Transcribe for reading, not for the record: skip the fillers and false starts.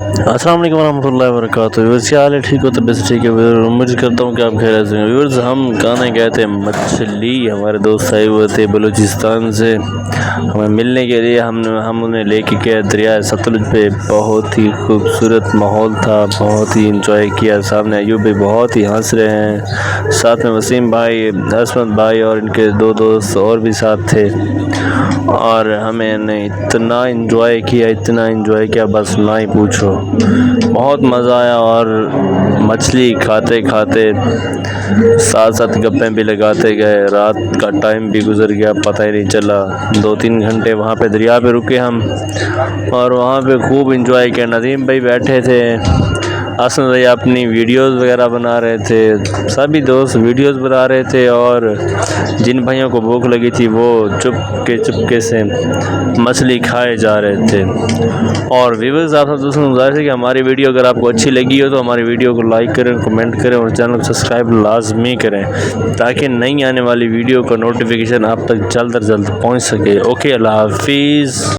السلام علیکم ورحمۃ اللہ وبرکاتہ۔ ویورز کیا حال ہے؟ ٹھیک ہو؟ طبیعت ٹھیک ہے؟ امید کرتا ہوں کہ آپ خیریت سے ہیں۔ ویورز ہم کھانے گئے تھے مچھلی، ہمارے دوست آئے ہوئے تھے بلوچستان سے ہمیں ملنے کے لیے۔ ہم انہیں لے کے گئے دریائے ستلج پہ، بہت ہی خوبصورت ماحول تھا، بہت ہی انجوائے کیا۔ سامنے ایوب بھی بہت ہی ہنس رہے ہیں، ساتھ میں وسیم بھائی، عصمت بھائی اور ان کے دو دوست اور بھی ساتھ تھے، اور ہمیں نے اتنا انجوائے کیا بس نہ ہی پوچھو۔ بہت مزہ آیا، اور مچھلی کھاتے کھاتے ساتھ ساتھ گپیں بھی لگاتے گئے۔ رات کا ٹائم بھی گزر گیا، پتہ ہی نہیں چلا۔ 2-3 گھنٹے وہاں پہ دریا پہ رکے ہم، اور وہاں پہ خوب انجوائے کیا۔ ندیم بھائی بیٹھے تھے، حسن بھائی اپنی ویڈیوز وغیرہ بنا رہے تھے، سبھی دوست ویڈیوز بنا رہے تھے، اور جن بھائیوں کو بھوک لگی تھی وہ چپکے سے مچھلی کھائے جا رہے تھے۔ اور ویورز آپ سب دوستوں کو گزارش ہے کہ ہماری ویڈیو اگر آپ کو اچھی لگی ہو تو ہماری ویڈیو کو لائک کریں، کمنٹ کریں، اور چینل کو سبسکرائب لازمی کریں، تاکہ نئی آنے والی ویڈیو کا نوٹیفیکیشن آپ تک جلد از جلد پہنچ سکے۔ اوکے، اللہ حافظ۔